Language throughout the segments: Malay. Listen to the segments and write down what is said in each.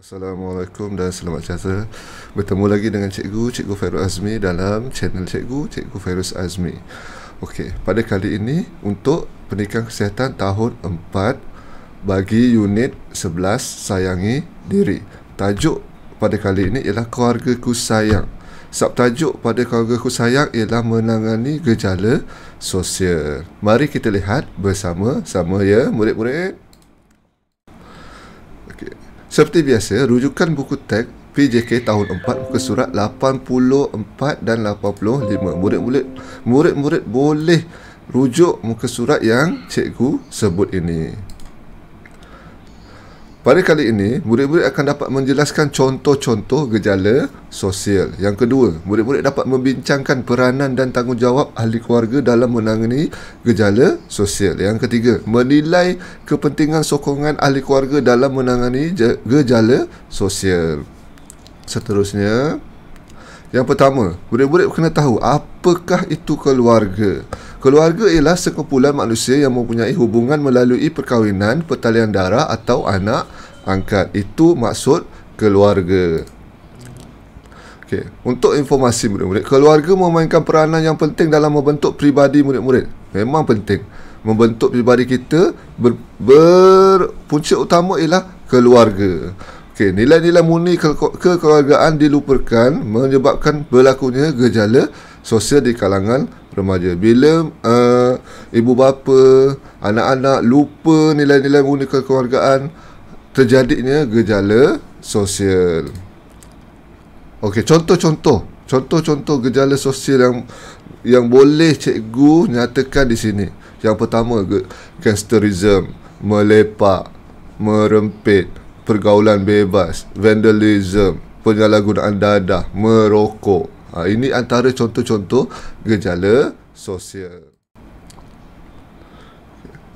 Assalamualaikum dan selamat sejahtera. Bertemu lagi dengan Cikgu Fairuz Azmi dalam channel Cikgu Fairuz Azmi. Okey, pada kali ini untuk pendidikan kesihatan tahun 4 bagi unit 11 sayangi diri. Tajuk pada kali ini ialah keluargaku sayang. Subtajuk pada keluargaku sayang ialah menangani gejala sosial. Mari kita lihat bersama-sama ya murid-murid. Seperti biasa, rujukan buku teks PJK tahun 4 muka surat 84 dan 85. Murid-murid boleh rujuk muka surat yang cikgu sebut ini. Pada kali ini, murid-murid akan dapat menjelaskan contoh-contoh gejala sosial. Yang kedua, murid-murid dapat membincangkan peranan dan tanggungjawab ahli keluarga dalam menangani gejala sosial. Yang ketiga, menilai kepentingan sokongan ahli keluarga dalam menangani gejala sosial. Seterusnya, yang pertama, murid-murid kena tahu apakah itu keluarga. Keluarga ialah sekumpulan manusia yang mempunyai hubungan melalui perkahwinan, pertalian darah atau anak angkat. Itu maksud keluarga. Okey, untuk informasi murid-murid, keluarga memainkan peranan yang penting dalam membentuk pribadi murid-murid. Memang penting. Membentuk pribadi kita punca utama ialah keluarga. Okey, nilai-nilai murni kekeluargaan dilupakan menyebabkan berlakunya gejala sosial di kalangan remaja. Bila ibu bapa, anak-anak lupa nilai-nilai murni kekeluargaan, terjadinya gejala sosial. Okey, contoh-contoh gejala sosial yang boleh cikgu nyatakan di sini. Yang pertama, gangsterism, melepak, merempit, pergaulan bebas, vandalism, penyalahgunaan dadah, merokok. Ini antara contoh-contoh gejala sosial.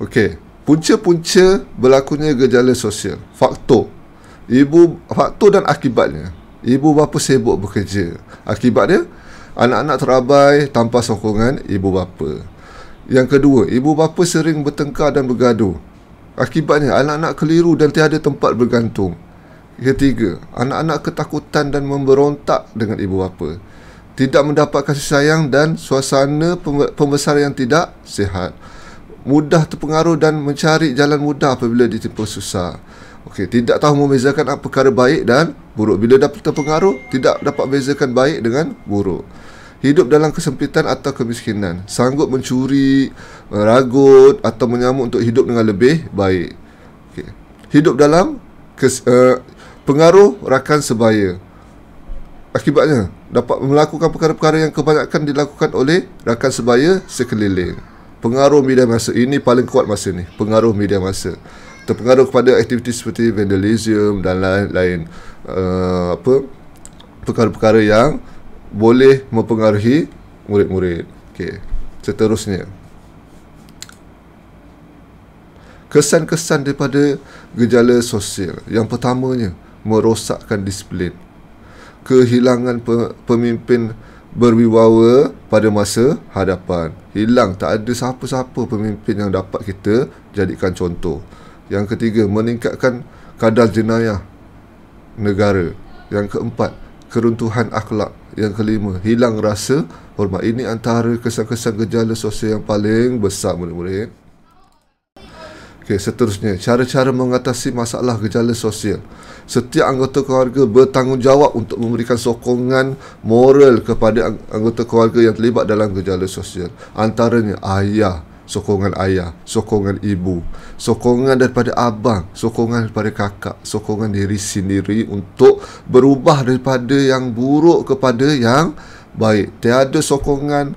Okey, punca-punca berlakunya gejala sosial. Faktor dan akibatnya. Ibu bapa sibuk bekerja. Akibatnya, anak-anak terabai tanpa sokongan ibu bapa. Yang kedua, ibu bapa sering bertengkar dan bergaduh. Akibatnya, anak-anak keliru dan tiada tempat bergantung. Ketiga, anak-anak ketakutan dan memberontak dengan ibu bapa. Tidak mendapat kasih sayang dan suasana pembesaran yang tidak sihat. Mudah terpengaruh dan mencari jalan mudah apabila ditimpa susah. Okey, tidak tahu membezakan perkara baik dan buruk. Bila dapat terpengaruh, tidak dapat bezakan baik dengan buruk. Hidup dalam kesempitan atau kemiskinan. Sanggup mencuri, meragut atau menyamuk untuk hidup dengan lebih baik. Okey. Hidup dalam pengaruh rakan sebaya. Akibatnya, dapat melakukan perkara-perkara yang kebanyakan dilakukan oleh rakan sebaya sekeliling. Pengaruh media massa. Ini paling kuat masa ni. Pengaruh media massa. Terpengaruh kepada aktiviti seperti vandalism dan lain-lain. Perkara-perkara yang boleh mempengaruhi murid-murid. Okey. Seterusnya, kesan-kesan daripada gejala sosial. Yang pertamanya, merosakkan disiplin. Kehilangan pemimpin berwibawa pada masa hadapan. Hilang, tak ada siapa-siapa pemimpin yang dapat kita jadikan contoh. Yang ketiga, meningkatkan kadar jenayah negara. Yang keempat, keruntuhan akhlak. Yang kelima, hilang rasa hormat. Ini antara kesan-kesan gejala sosial yang paling besar murid-murid. Okey, seterusnya, cara-cara mengatasi masalah gejala sosial. Setiap anggota keluarga bertanggungjawab untuk memberikan sokongan moral kepada anggota keluarga yang terlibat dalam gejala sosial. Antaranya sokongan ayah, sokongan ibu, sokongan daripada abang, sokongan daripada kakak, sokongan diri sendiri untuk berubah daripada yang buruk kepada yang baik. Tiada sokongan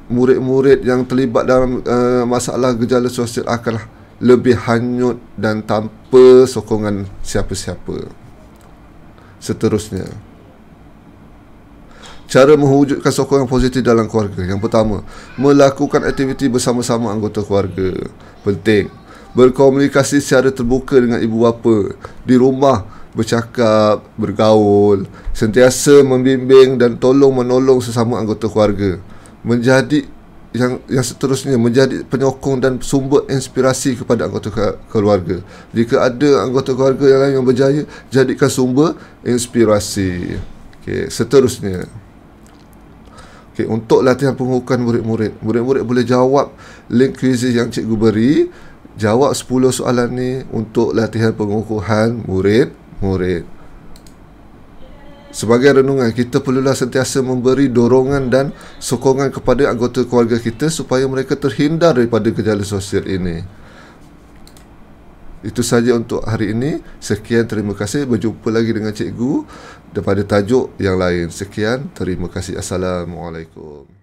murid-murid yang terlibat dalam masalah gejala sosial akan lebih hanyut dan tanpa sokongan siapa-siapa. Seterusnya, cara mewujudkan sokongan positif dalam keluarga. Yang pertama, melakukan aktiviti bersama-sama anggota keluarga. Penting. Berkomunikasi secara terbuka dengan ibu bapa. Di rumah, bercakap, bergaul. Sentiasa membimbing dan tolong-menolong sesama anggota keluarga. Menjadi yang seterusnya menjadi penyokong dan sumber inspirasi kepada anggota keluarga. Jika ada anggota keluarga yang lain yang berjaya, jadikan sumber inspirasi. Okey, seterusnya. Okey, untuk latihan pengukuhan murid-murid boleh jawab link kuisis yang cikgu beri. Jawab 10 soalan ni untuk latihan pengukuhan murid-murid. Sebagai renungan, kita perlulah sentiasa memberi dorongan dan sokongan kepada anggota keluarga kita supaya mereka terhindar daripada gejala sosial ini. Itu saja untuk hari ini. Sekian, terima kasih. Berjumpa lagi dengan cikgu daripada tajuk yang lain. Sekian, terima kasih. Assalamualaikum.